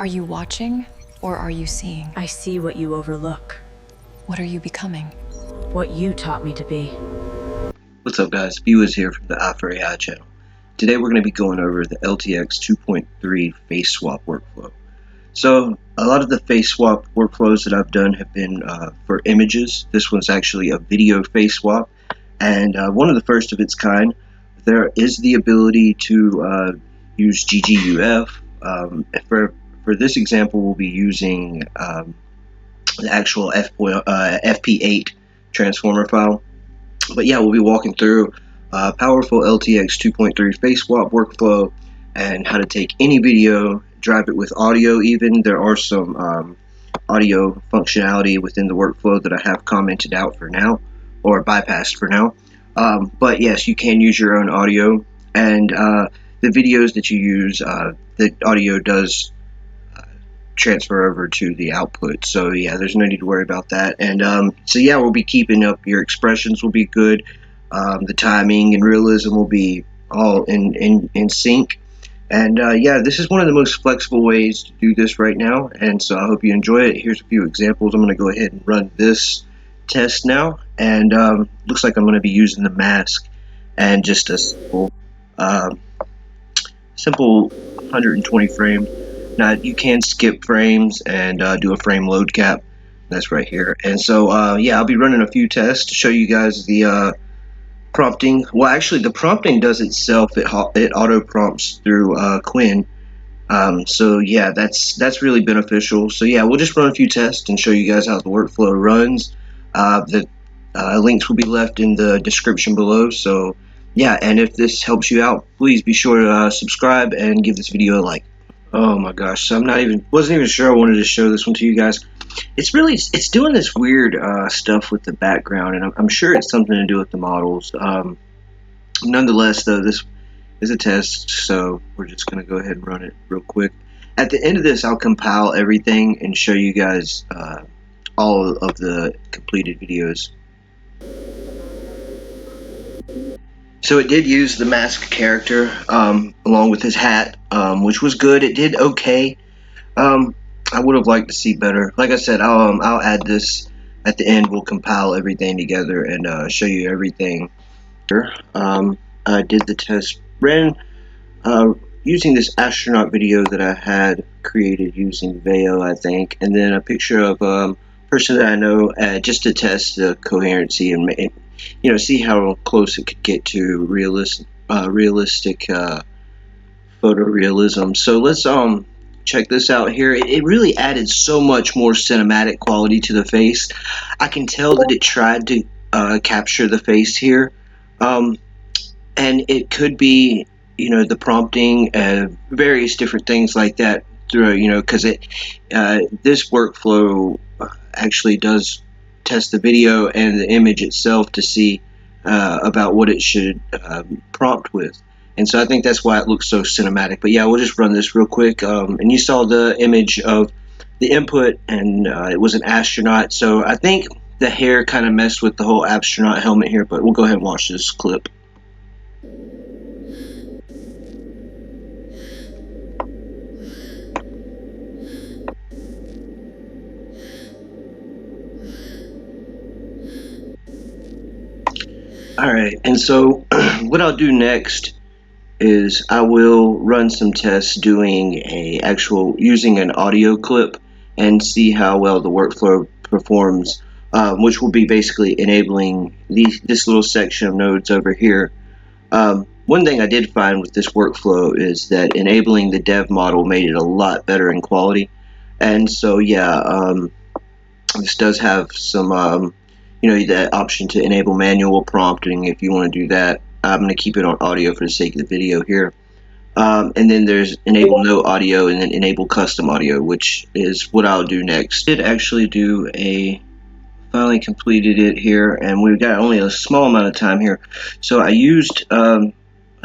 Are you watching, or are you seeing? I see what you overlook. What are you becoming? What you taught me to be. What's up, guys? Viewers here from the i4AI channel. Today we're going to be going over the LTX 2.3 face swap workflow. So a lot of the face swap workflows that I've done have been for images. This one's actually a video face swap, and one of the first of its kind. There is the ability to use GGUF. For this example, we'll be using the actual FP8 transformer file. But yeah, we'll be walking through powerful LTX 2.3 face swap workflow and how to take any video, drive it with audio even. There are some audio functionality within the workflow that I have commented out for now, or bypassed for now. But yes, you can use your own audio, and the videos that you use, the audio does transfer over to the output. So yeah, there's no need to worry about that. And so yeah, we'll be keeping up. Your expressions will be good. The timing and realism will be all in sync. And yeah, this is one of the most flexible ways to do this right now, and so I hope you enjoy it. Here's a few examples. I'm going to go ahead and run this test now, and looks like I'm going to be using the mask and just a simple 120 frame. Now you can skip frames and do a frame load cap. That's right here. And so yeah, I'll be running a few tests to show you guys the prompting. Well, actually, the prompting does itself. It auto prompts through Quinn. So yeah, that's really beneficial. So yeah, we'll just run a few tests and show you guys how the workflow runs. The links will be left in the description below. So yeah, and if this helps you out, please be sure to subscribe and give this video a like. Oh my gosh, so wasn't even sure I wanted to show this one to you guys. It's doing this weird stuff with the background, and I'm sure it's something to do with the models. Nonetheless, though, this is a test, so we're just going to go ahead and run it real quick. At the end of this, I'll compile everything and show you guys all of the completed videos. So it did use the mask character along with his hat, which was good. It did okay. I would have liked to see better. Like I said, I'll add this at the end. We'll compile everything together and show you everything. I did the test, ran using this astronaut video that I had created using Veo, I think, and then a picture of a person that I know just to test the coherency and see how close it could get to realistic photorealism. So let's check this out here. It really added so much more cinematic quality to the face. I can tell that it tried to capture the face here, and it could be the prompting, various different things like that through because this workflow actually does test the video and the image itself to see about what it should prompt with. And so I think that's why it looks so cinematic. But yeah, we'll just run this real quick. And you saw the image of the input, and it was an astronaut. So I think the hair kind of messed with the whole astronaut helmet here. But we'll go ahead and watch this clip. Alright, and so what I'll do next is I will run some tests doing using an audio clip and see how well the workflow performs, which will be basically enabling this little section of nodes over here. One thing I did find with this workflow is that enabling the dev model made it a lot better in quality. And so yeah, this does have some that option to enable manual prompting if you want to do that. I'm going to keep it on audio for the sake of the video here. And then there's enable no audio and then enable custom audio, which is what I'll do next. I did actually finally completed it here, and we've got only a small amount of time here. So I used a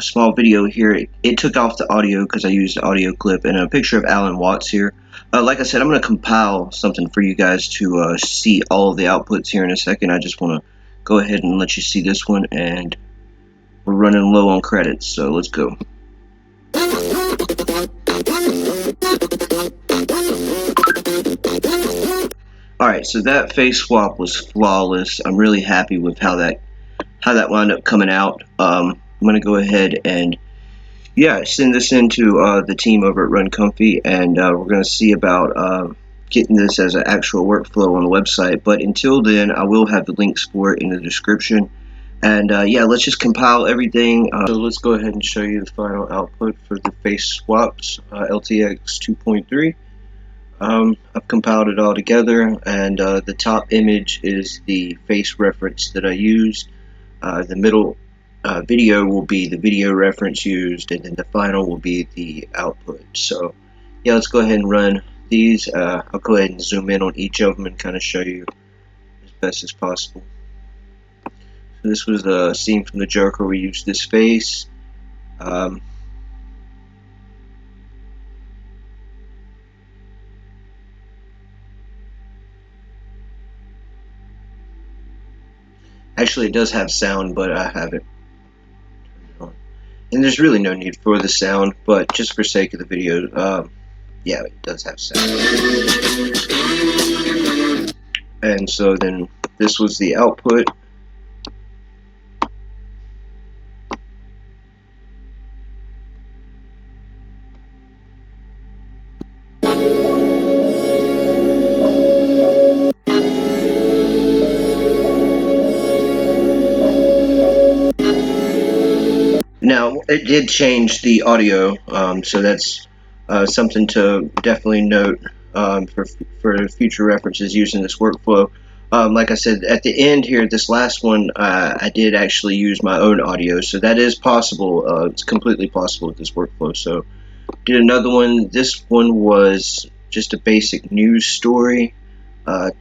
small video here. It took off the audio because I used the audio clip, and a picture of Alan Watts here. Like I said, I'm going to compile something for you guys to see all of the outputs here in a second. I just want to go ahead and let you see this one, and we're running low on credits, so let's go. Alright, so that face swap was flawless. I'm really happy with how that wound up coming out. I'm gonna go ahead and send this into the team over at RunComfy, and we're gonna see about getting this as an actual workflow on the website. But until then, I will have the links for it in the description. And let's just compile everything. So let's go ahead and show you the final output for the face swaps, LTX 2.3. I've compiled it all together, and the top image is the face reference that I used. The middle video will be the video reference used, and then the final will be the output. So yeah, let's go ahead and run these. I'll go ahead and zoom in on each of them and kind of show you as best as possible. So this was a scene from the Joker. We used this face. Actually, it does have sound, but I have it turned on. And there's really no need for the sound, but just for sake of the video, yeah, it does have sound. And so then this was the output. Now, it did change the audio, so that's something to definitely note for future references using this workflow. Like I said, at the end here, this last one, I did actually use my own audio, so that is possible. It's completely possible with this workflow. So, did another one. This one was just a basic news story.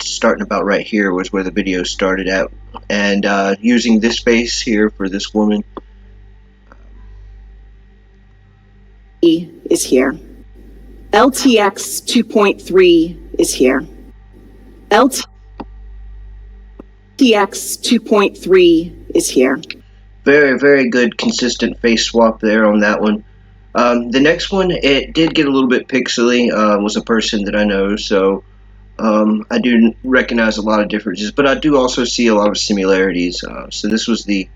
Starting about right here was where the video started at, and using this face here for this woman. Is here. LTX 2.3 is here. LTX 2.3 is here. Very, very good consistent face swap there on that one. The next one, it did get a little bit pixely, was a person that I know, so I do recognize a lot of differences, but I do also see a lot of similarities. So this was the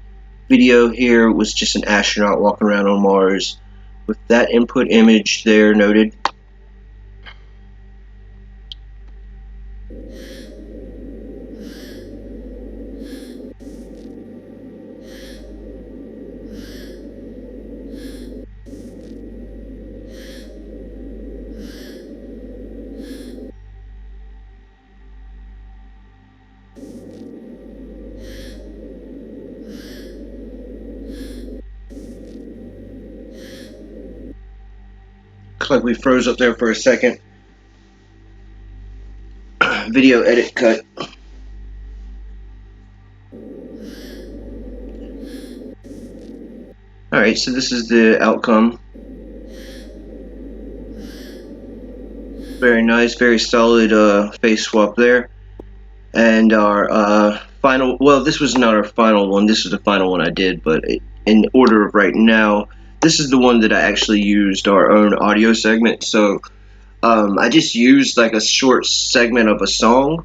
video here, it was just an astronaut walking around on Mars with that input image there noted. Looks like we froze up there for a second. Video edit cut. Alright, so this is the outcome. Very nice, very solid face swap there. And our final, well, this was not our final one, this is the final one I did, but in order of right now, this is the one that I actually used our own audio segment. So I just used like a short segment of a song.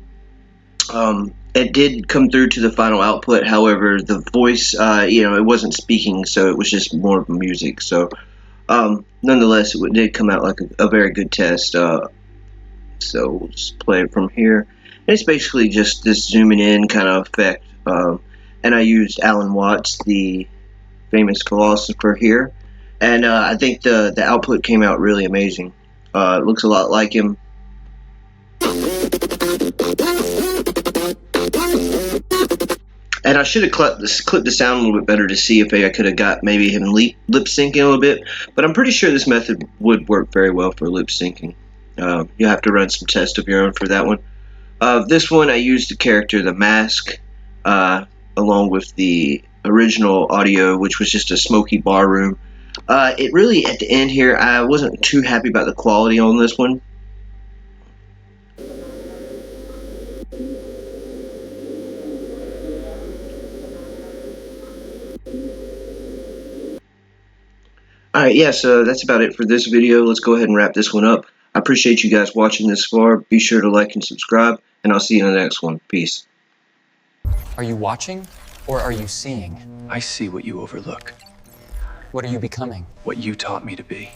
It did come through to the final output, however, the voice, it wasn't speaking, so it was just more of music. So nonetheless, it did come out like a very good test. So we'll just play it from here. And it's basically just this zooming in kind of effect. And I used Alan Watts, the famous philosopher here. And I think the output came out really amazing. It looks a lot like him. And I should have clipped the sound a little bit better to see if I could have got maybe him lip syncing a little bit. But I'm pretty sure this method would work very well for lip syncing. You'll have to run some tests of your own for that one. This one I used the character The Mask along with the original audio, which was just a smoky bar room. It really, at the end here, I wasn't too happy about the quality on this one. Alright, yeah, so that's about it for this video. Let's go ahead and wrap this one up. I appreciate you guys watching this far. Be sure to like and subscribe, and I'll see you in the next one. Peace. Are you watching or are you seeing? I see what you overlook, What are you becoming? what you taught me to be.